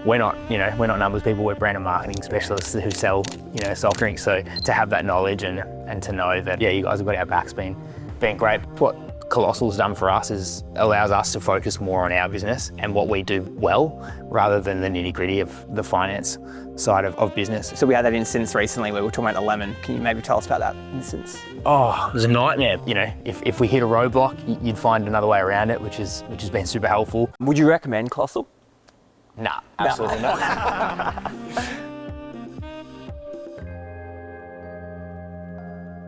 we're not numbers people, we're brand and marketing specialists who sell, soft drinks. So to have that knowledge and to know that, you guys have got our backs been great. What Colossal's done for us is allows us to focus more on our business and what we do well, rather than the nitty gritty of the finance side of business. So we had that instance recently where we were talking about the lemon. Can you maybe tell us about that instance? Oh, it was a nightmare. If we hit a roadblock, you'd find another way around it, which has been super helpful. Would you recommend Colossal? Nah, absolutely not.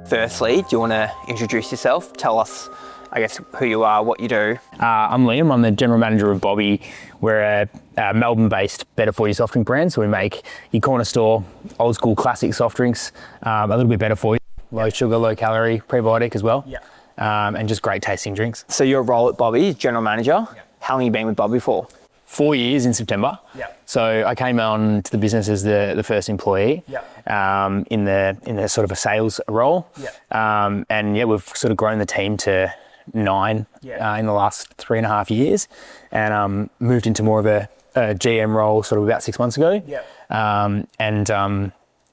Firstly, do you want to introduce yourself? Tell us, I guess, who you are, what you do. I'm Liam. I'm the general manager of Bobby. We're a Melbourne-based better for you soft drink brand. So we make your corner store, old school classic soft drinks, a little bit better for you. Low sugar, low calorie, prebiotic as well. And just great tasting drinks. So your role at Bobby is general manager. How long have you been with Bobby for? 4 years in September. So I came on to the business as the first employee in the sort of a sales role. And we've sort of grown the team to 9 in the last 3.5 years, and moved into more of a GM role sort of about 6 months ago.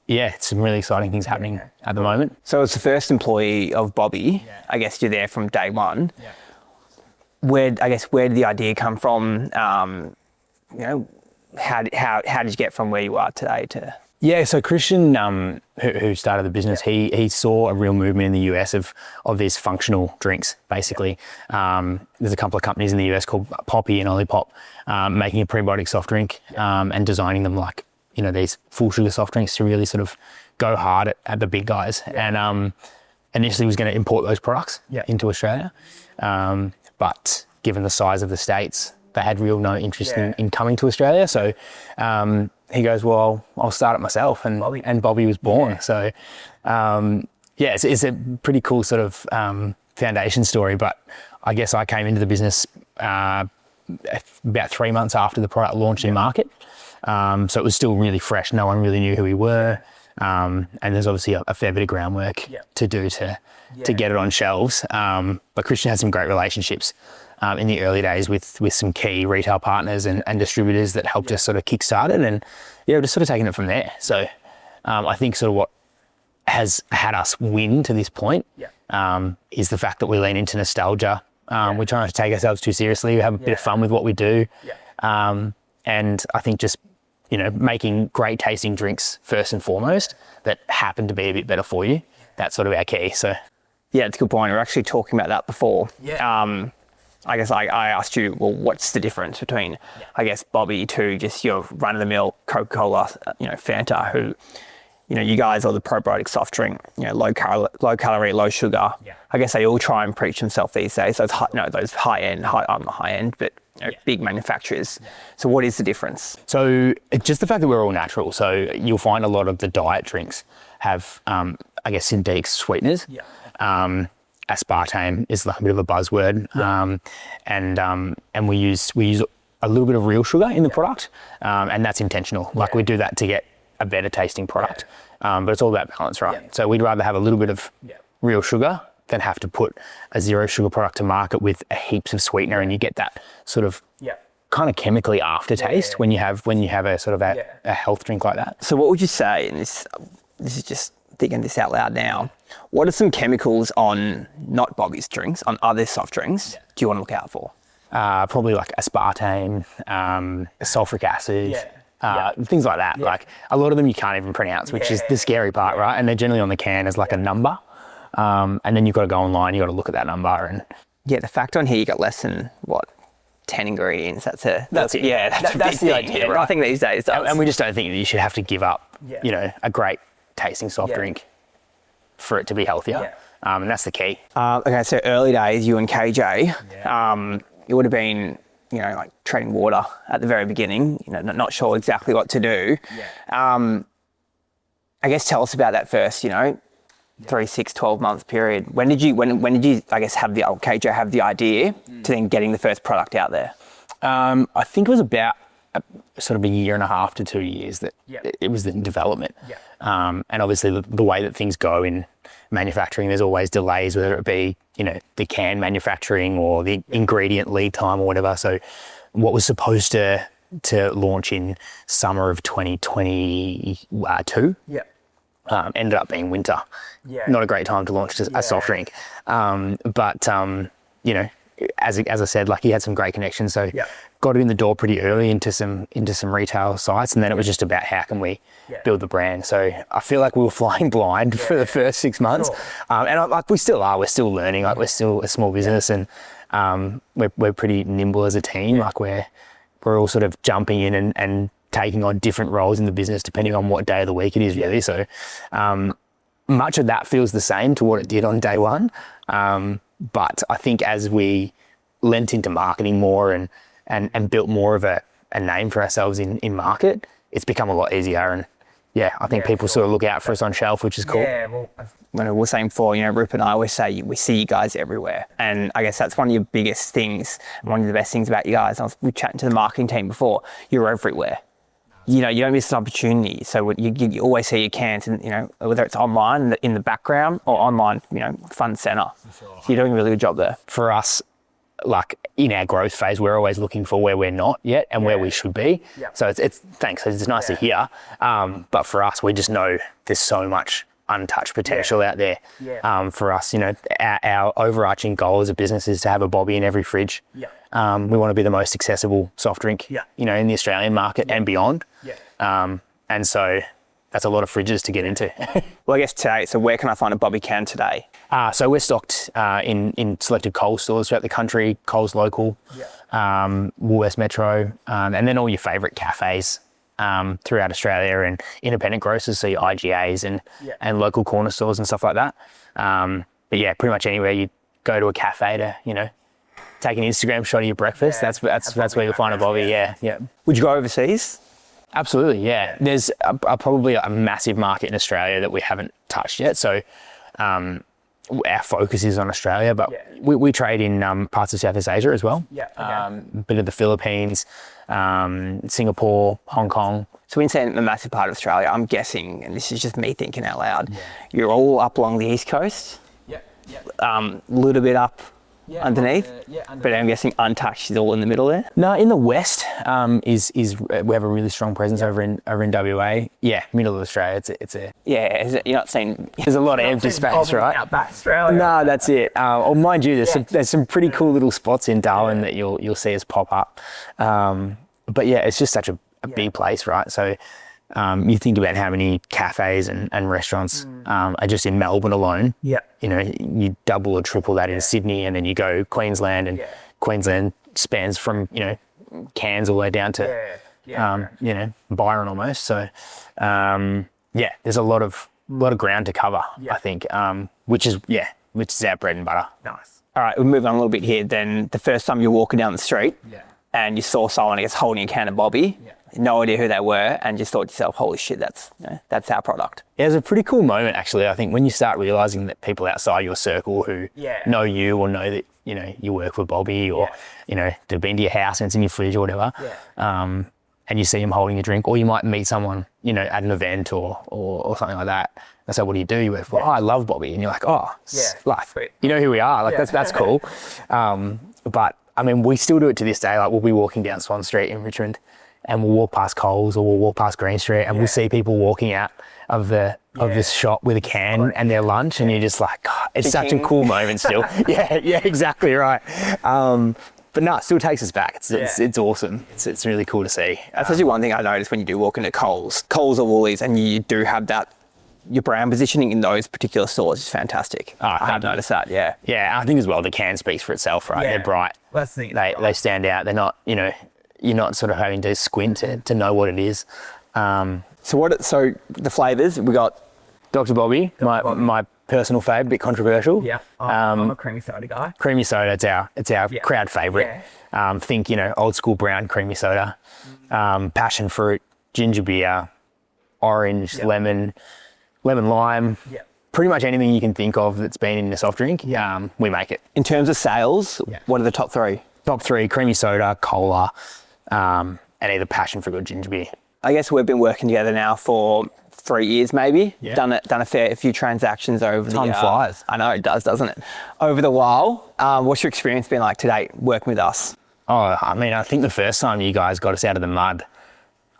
It's some really exciting things happening at the moment. So as the first employee of Bobby, I guess you're there from day one. Where did the idea come from? How did you get from where you are today to? Yeah, so Christian, who started the business, he saw a real movement in the US of these functional drinks, basically. There's a couple of companies in the US called Poppy and Olipop, making a prebiotic soft drink and designing them like, these full sugar soft drinks to really sort of go hard at the big guys. And initially was going to import those products into Australia. But given the size of the states, they had no interest in coming to Australia. So he goes, well, I'll start it myself. And Bobby was born. So it's a pretty cool sort of foundation story. But I guess I came into the business about 3 months after the product launched in market. So it was still really fresh. No one really knew who we were. And there's obviously a fair bit of groundwork to do to get it on shelves. But Christian had some great relationships in the early days with some key retail partners and distributors that helped us sort of kickstart it, and we're just sort of taking it from there. So I think sort of what has had us win to this point is the fact that we lean into nostalgia. We're trying not to take ourselves too seriously. We have a bit of fun with what we do. And I think just making great tasting drinks first and foremost that happen to be a bit better for you. That's sort of our key. So yeah, it's a good point. We were actually talking about that before. I guess I asked you, well, what's the difference between, I guess, Bobby to just your run-of-the-mill Coca-Cola, Fanta, who, you guys are the probiotic soft drink, low calorie, low sugar. I guess they all try and preach themselves these days. Those high-end, not high-end, but big manufacturers. So what is the difference? So just the fact that we're all natural. So you'll find a lot of the diet drinks have, synthetic sweeteners. Aspartame is like a bit of a buzzword. And we use a little bit of real sugar in the product. And that's intentional. Like we do that to get a better tasting product. But it's all about balance, right? So we'd rather have a little bit of real sugar than have to put a zero sugar product to market with heaps of sweetener, and you get that sort of kind of chemically aftertaste when you have a sort of a health drink like that. So what would you say, and this is just thinking this out loud now, what are some chemicals on not Bobby's drinks, on other soft drinks, do you want to look out for? Probably like aspartame, sulfuric acid, things like that. Like a lot of them you can't even pronounce, which is the scary part, right? And they're generally on the can as like a number. And then you've got to go online, you've got to look at that number. And the fact on here, you got less than 10 ingredients. That's the idea, right? Nothing these days does. And we just don't think that you should have to give up, a great tasting soft drink for it to be healthier. And that's the key. Okay, so early days, you and KJ, you would have been, like treading water at the very beginning, not sure exactly what to do. I guess tell us about that first, 3, 6, 12 month period. When did you, I guess, have KJ have the idea to then getting the first product out there? I think it was about sort of a year and a half to 2 years that it was in development. And obviously the way that things go in manufacturing, there's always delays, whether it be, the can manufacturing or the ingredient lead time or whatever. So what was supposed to to launch in summer of 2022. Yeah. Ended up being winter. Yeah. Not a great time to launch a soft drink. But you know, as I said, like, he had some great connections, so got it in the door pretty early into some retail sites, and then it was just about how can we build the brand. So I feel like we were flying blind for the first 6 months, and we still are. We're still learning. Like, we're still a small business, and we're pretty nimble as a team. Like, we're all sort of jumping in and taking on different roles in the business depending on what day of the week it is, really. So much of that feels the same to what it did on day one. But I think as we lent into marketing more and built more of a name for ourselves in market, it's become a lot easier. And I think people sort of look out for us on shelf, which is cool. Yeah, well, when we were saying before, you know, Rupert and I always say we see you guys everywhere. And I guess that's one of your biggest things, one of the best things about you guys. We were chatting to the marketing team before, you're everywhere. You know, you don't miss an opportunity. So you always see your cans, and, you know, whether it's online in the background or online, you know, front and center. Sure. So you're doing a really good job there. For us, like, in our growth phase, we're always looking for where we're not yet and where we should be. Yeah. So it's thanks. It's nice to hear. But for us, we just know there's so much untouched potential out there. Yeah. For us, you know, our overarching goal as a business is to have a Bobby in every fridge. Yeah. We want to be the most accessible soft drink, you know, in the Australian market and beyond. Yeah. And so that's a lot of fridges to get into. Well, I guess today, so where can I find a Bobby can today? So we're stocked in selected Coles stores throughout the country, Coles Local, Woolworths Metro, and then all your favourite cafes throughout Australia, and independent grocers, so your IGAs and local corner stores and stuff like that. But yeah, pretty much anywhere you go to a cafe to, you know, take an Instagram shot of your breakfast, that's where you'll find a Bobby. Yeah. Would you go overseas? Absolutely, yeah. There's probably a massive market in Australia that we haven't touched yet. So our focus is on Australia, but we trade in parts of Southeast Asia as well. Yeah. Okay. A bit of the Philippines, Singapore, Hong Kong. So when saying a massive part of Australia, I'm guessing, and this is just me thinking out loud, you're all up along the East Coast. Yeah. A little bit up. Underneath, but I'm guessing untouched is all in the middle there. No, in the west is we have a really strong presence over in WA. Yeah, middle of Australia. You're not saying there's a lot of empty space, right? Outback Australia. No, that's it. Or mind you, there's some pretty cool little spots in Darwin that you'll see us pop up. But yeah, it's just such a big place, right? So. You think about how many cafes and restaurants are just in Melbourne alone. Yeah. You know, you double or triple that in Sydney, and then you go Queensland, and Queensland spans from, you know, Cairns all the way down to, you know, Byron almost. So, there's a lot of ground to cover, I think, which is our bread and butter. Nice. All right, we'll move on a little bit here. Then the first time you're walking down the street and you saw someone, I guess, holding a can of Bobby. No idea who they were, and just thought to yourself, holy shit, that's our product. Yeah, it was a pretty cool moment, actually. I think when you start realising that people outside your circle who know you, or know that, you know, you work for Bobby, or, you know, they've been to your house and it's in your fridge or whatever, and you see them holding a drink, or you might meet someone, you know, at an event or something like that. And so what do? You work for, I love Bobby. And you're like, like, you know who we are. Like, that's cool. But, I mean, we still do it to this day. Like, we'll be walking down Swan Street in Richmond, and we'll walk past Coles, or we'll walk past Green Street, and we'll see people walking out of this shop with a can and their lunch, and you're just like, God, it's such a cool moment still. yeah, exactly right. But no, it still takes us back. It's awesome. It's really cool to see. That's actually one thing I noticed when you do walk into Coles or Woolies, and you do have that, your brand positioning in those particular stores is fantastic. I have noticed that, yeah. Yeah, I think as well the can speaks for itself, right? They're bright. Well, that's the thing. They stand out. They're not, you know, you're not sort of having to squint to know what it is. So the flavours, we got Dr. Bobby, my personal favourite, a bit controversial. Yeah, I'm a creamy soda guy. Creamy soda, it's our crowd favourite. Yeah. Think, you know, old school brown creamy soda, passion fruit, ginger beer, orange, lemon lime. Yeah. Pretty much anything you can think of that's been in a soft drink, we make it. In terms of sales, what are the top three? Top three: creamy soda, cola, and either passion fruit or ginger beer. I guess we've been working together now for 3 years, maybe. Yeah. Done a few transactions over Time flies. I know it does, doesn't it? Over the while, what's your experience been like to date working with us? Oh, I mean, I think the first time you guys got us out of the mud,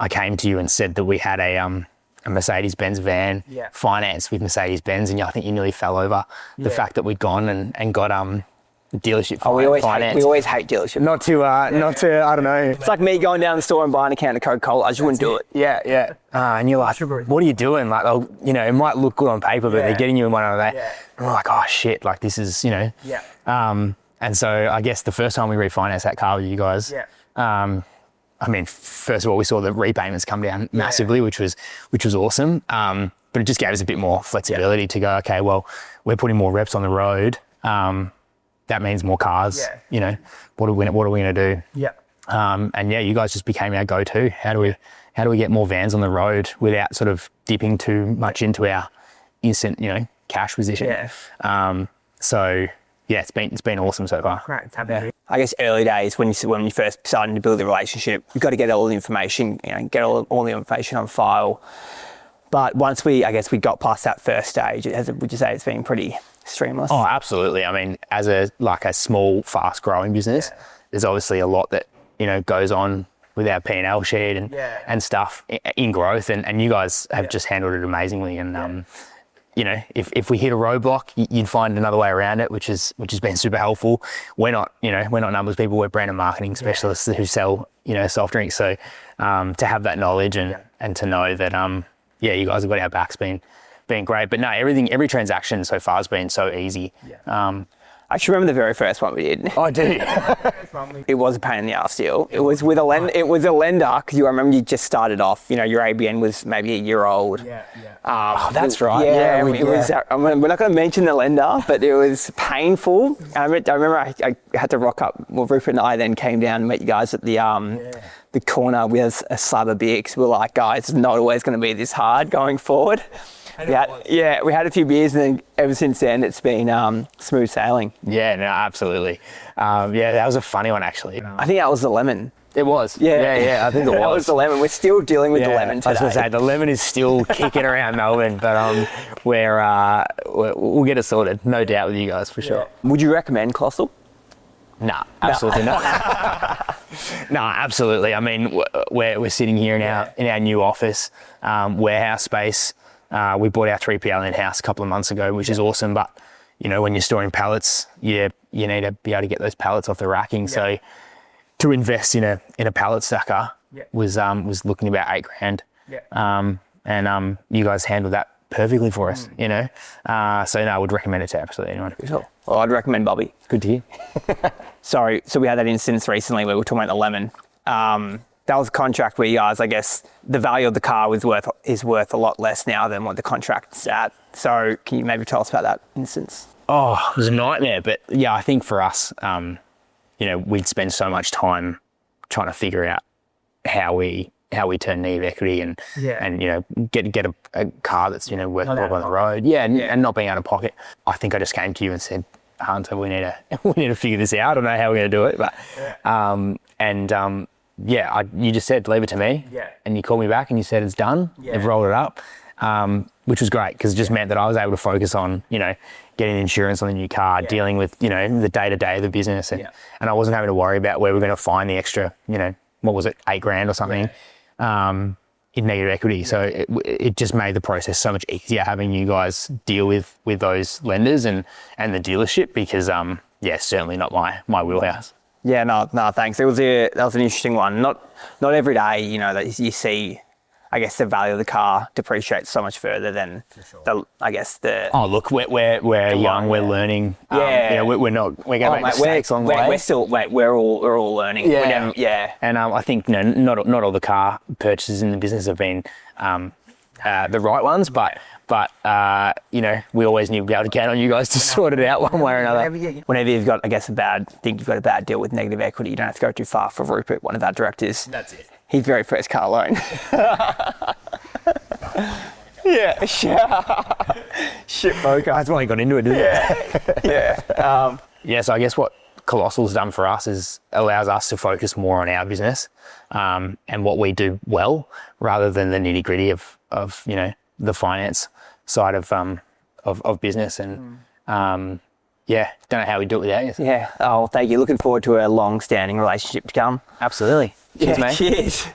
I came to you and said that we had a Mercedes-Benz van financed with Mercedes-Benz, and I think you nearly fell over the fact that we'd gone and got dealership finance. We always hate dealership. Not to I don't know. It's like me going down the store and buying a can of Coca-Cola. I just wouldn't do it. Yeah. And you're like, what are you doing? Like, it might look good on paper, but they're getting you in one of that. And we're like, oh shit, like this is, and so I guess the first time we refinanced that car with you guys, I mean, first of all, we saw the repayments come down massively, which was awesome. But it just gave us a bit more flexibility to go, okay, well, we're putting more reps on the road. That means more cars. What are we going to do? And you guys just became our go-to. How do we get more vans on the road without sort of dipping too much into our instant, cash position? So it's been awesome so far. Great, it's happy. I guess early days when you first started to build the relationship, you've got to get all the information, get all the information on file. But once we got past that first stage, would you say it's been pretty streamless? Oh, absolutely. I mean, as a small, fast-growing business, there's obviously a lot that goes on with our P&L sheet and stuff in growth, and you guys have just handled it amazingly. And if we hit a roadblock, you'd find another way around it, which has been super helpful. We're not numbers people. We're brand and marketing specialists who sell soft drinks. So to have that knowledge and to know that you guys have got our backs been great. But no, every transaction so far has been so easy. I actually remember the very first one we did. I do. It was a pain in the arse deal. It was with a lender. It was a lender because you remember you just started off. Your ABN was maybe a year old. That's right. It was. I mean, we're not going to mention the lender, but it was painful. I remember I had to rock up. Well, Rupert and I then came down and met you guys at the corner with a slab of beer because we were like, guys, it's not always going to be this hard going forward. We had a few beers, and then ever since then it's been smooth sailing. Yeah, no, absolutely. That was a funny one actually. I think that was the lemon. It was. Yeah, I think it was. That was the lemon. We're still dealing with the lemon today. I was going to say, the lemon is still kicking around Melbourne, but we'll get it sorted, no doubt, with you guys for sure. Would you recommend Colossal? Nah, absolutely not. No, absolutely. I mean, we're sitting here in our new office, warehouse space. We bought our 3PL in-house a couple of months ago, which is awesome. But, when you're storing pallets, you need to be able to get those pallets off the racking. So to invest in a pallet stacker was looking about $8,000. And you guys handled that perfectly for us, So no, I would recommend it to absolutely anyone. Sure. Well, I'd recommend Bobby. Good to hear. So we had that instance recently where we were talking about the lemon. That was a contract where you guys, I guess, the value of the car is worth a lot less now than what the contract's at. So can you maybe tell us about that instance? Oh, it was a nightmare. But yeah, I think for us, we'd spend so much time trying to figure out how we turn negative equity and get a car that's worth more on the road. And not being out of pocket. I think I just came to you and said, Hunter, we need to figure this out. I don't know how we're going to do it, but you just said, leave it to me. And you called me back and you said, it's done. They've rolled it up, which was great because it just meant that I was able to focus on, getting insurance on the new car, dealing with, the day-to-day of the business. And I wasn't having to worry about where we're going to find the extra, what was it, $8,000 or something in negative equity. So it just made the process so much easier having you guys deal with those lenders and the dealership because, certainly not my wheelhouse. Yeah, no, thanks. That was an interesting one. Not every day, that you see, I guess, the value of the car depreciates so much further than the. Oh, look, we're young, we're learning. We're going to make mistakes along the way. We're all learning. And I think not all the car purchases in the business have been the right ones, but we always need to be able to count on you guys to sort it out one way or another. Whenever you've got, you've got a bad deal with negative equity, you don't have to go too far for Rupert, one of our directors. That's it. His very first car loan. Shit poker. That's why he got into it, didn't he? So I guess what Colossal's done for us is allows us to focus more on our business and what we do well, rather than the nitty gritty of the finance side of business. And Yeah, don't know how we do it without you. Yeah. Oh, thank you. Looking forward to a long-standing relationship to come. Absolutely. Cheers, mate. Cheers.